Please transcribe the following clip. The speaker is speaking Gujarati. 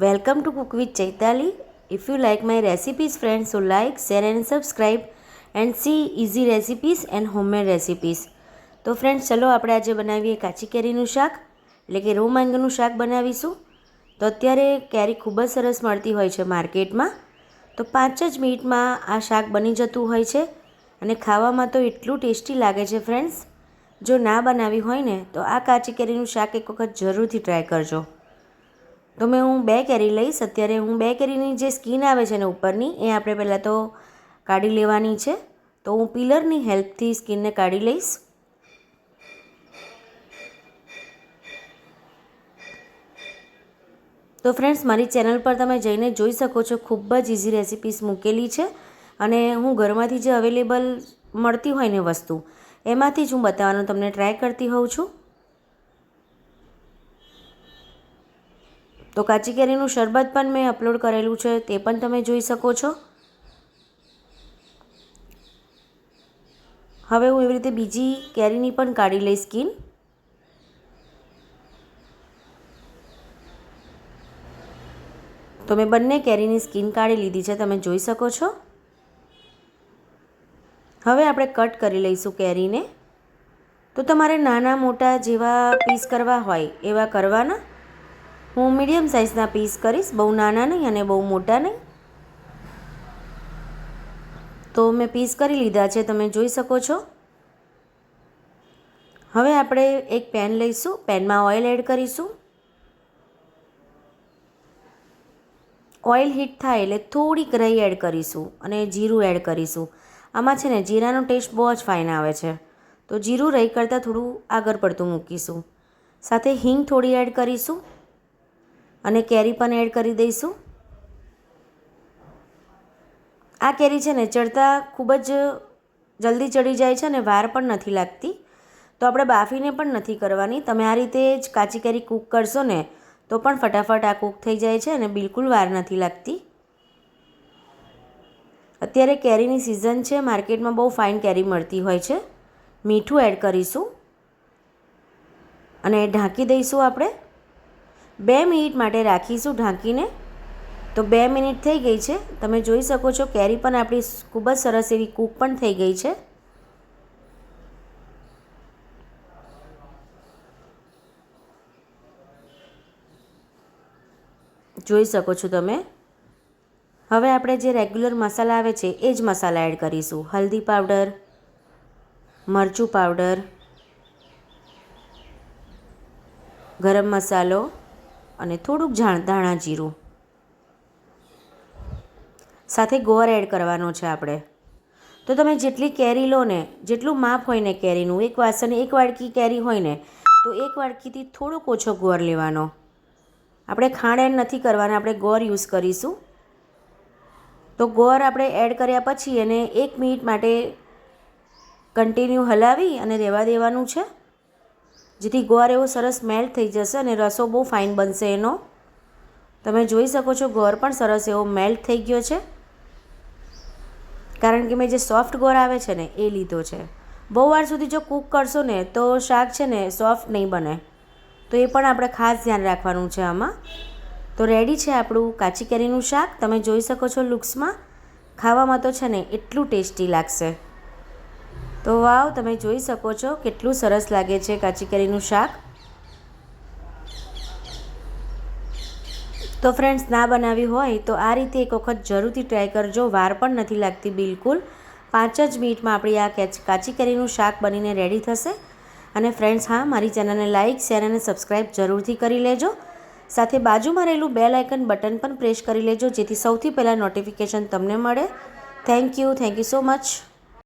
Welcome to Cook with Chaitali. If you like my recipes, friends, so like, share and subscribe and see easy recipes and homemade recipes. તો ફ્રેન્ડ્સ ચલો આપણે આજે બનાવીએ કાચી કેરીનું શાક એટલે કે રો મેંગોનું શાક બનાવીશું. તો અત્યારે કેરી ખૂબ જ સરસ મળતી હોય છે માર્કેટમાં. તો 5 જ મિનિટમાં આ શાક બની જતું હોય છે અને ખાવામાં તો એટલું ટેસ્ટી લાગે છે ફ્રેન્ડ્સ. જો ના બનાવી હોય ને તો આ કાચી કેરીનું શાક એક વખત જરૂરથી ટ્રાય કરજો. તો હું 2 કેરી લઈશ. અત્યારે હું 2 કેરીની જે સ્કીન આવે છે ને ઉપરની એ આપણે પહેલાં તો કાઢી લેવાની છે. તો હું પીલરની હેલ્પથી સ્કીનને કાઢી લઈશ. તો ફ્રેન્ડ્સ મારી ચેનલ પર તમે જઈને જોઈ શકો છો, ખૂબ જ ઇઝી રેસિપીસ મૂકેલી છે અને હું ઘરમાંથી જે અવેલેબલ મળતી હોય ને વસ્તુ એમાંથી જ હું બતાવવાનું તમને ટ્રાય કરતી હોઉં છું. તો કાચી કેરીનું શરબત પણ મેં અપલોડ કરેલું છે, તે પણ તમે જોઈ શકો છો. હવે હું એવી રીતે બીજી કેરીની પણ કાઢી લઈશ સ્કીન. તો મેં બંને કેરીની સ્કીન કાઢી લીધી છે, તમે જોઈ શકો છો. હવે આપણે કટ કરી લઈશું કેરીને. તો તમારે નાના મોટા જેવા પીસ કરવા હોય એવા કરવાના. હું મીડિયમ સાઇઝના પીસ કરીશ, બહુ નાના નહીં અને બહુ મોટા નહીં. તો મેં પીસ કરી લીધા છે, તમે જોઈ શકો છો. હવે આપણે એક પેન લઈશું, પેનમાં ઓઇલ એડ કરીશું. ઓઇલ હીટ થાય એટલે થોડીક રાઈ એડ કરીશું અને જીરું એડ કરીશું. આમાં છે ને જીરાનો ટેસ્ટ બહુ જ ફાઇન આવે છે, તો જીરું રાઈ કરતાં થોડું આગળ પડતું મૂકીશું. સાથે હિંગ થોડી એડ કરીશું અને કેરી પણ એડ કરી દઈશું. આ કેરી છે ને ચડતા ખૂબ જ જલ્દી ચડી જાય છે અને વાર પણ નથી લાગતી. તો આપણે બાફીને પણ નથી કરવાની. તમે આ રીતે જ કાચી કેરી કૂક કરશો ને તો પણ ફટાફટ આ કૂક થઈ જાય છે અને બિલકુલ વાર નથી લાગતી. અત્યારે કેરીની સિઝન છે, માર્કેટમાં બહુ ફાઇન કેરી મળતી હોય છે. મીઠું એડ કરીશું અને ઢાંકી દઈશું. આપણે 2 મિનિટ માટે રાખીશું ઢાંકીને. તો 2 મિનિટ થઈ ગઈ છે, તમે જોઈ શકો છો. કેરી પણ આપણી ખૂબ જ સરસ એવી કૂક પણ થઈ ગઈ છે. જોઈ શકો છો તમે. હવે આપણે જે રેગ્યુલર મસાલા આવે છે એ જ મસાલા એડ કરીશું. હલ્દી પાવડર, મરચું પાવડર, ગરમ મસાલો અને થોડુંક ધાણા જીરું. સાથે ગોળ એડ કરવાનો છે આપણે. તો તમે જેટલી કેરી લો ને, જેટલું માપ હોય ને કેરીનું, એક વાસણ 1 વાડકી કેરી હોય ને તો 1 વાડકીથી થોડોક ઓછો ગોળ લેવાનો. આપણે ખાંડ એડ નથી કરવાના, આપણે ગોળ યુઝ કરીશું. તો ગોળ આપણે એડ કર્યા પછી એને 1 મિનિટ માટે કન્ટિન્યુ હલાવી અને રહેવા દેવાનું છે, જેથી ગોળ એવો સરસ મેલ્ટ થઈ જશે અને રસો બહુ ફાઇન બનશે એનો. તમે જોઈ શકો છો ગોળ પણ સરસ એવો મેલ્ટ થઈ ગયો છે, કારણ કે મેં જે સોફ્ટ ગોળ આવે છે ને એ લીધો છે. બહુ વાર સુધી જો કૂક કરશો ને તો શાક છે ને સોફ્ટ નહીં બને, તો એ પણ આપણે ખાસ ધ્યાન રાખવાનું છે આમાં. તો રેડી છે આપણું કાચી કેરીનું શાક. તમે જોઈ શકો છો લુક્સમાં. ખાવામાં તો છે ને એટલું ટેસ્ટી લાગશે. તો વાવ, તમે જોઈ શકો છો કેટલું સરસ લાગે છે કાચી કેરીનું શાક. તો ફ્રેન્ડ્સ ના બનાવી હોય તો આ રીતે એક વખત જરૂરથી ટ્રાય કરજો. વાર પણ નથી લાગતી બિલકુલ. 5 જ મિનિટમાં આપણી આ કાચી કેરીનું શાક બનીને રેડી થશે. અને ફ્રેન્ડ્સ હા, મારી ચેનલને લાઇક, શેર અને સબસ્ક્રાઈબ જરૂરથી કરી લેજો. સાથે બાજુમાં રહેલું બેલ આઇકન બટન પણ પ્રેસ કરી લેજો, જેથી સૌથી પહેલાં નોટિફિકેશન તમને મળે. Thank you so much.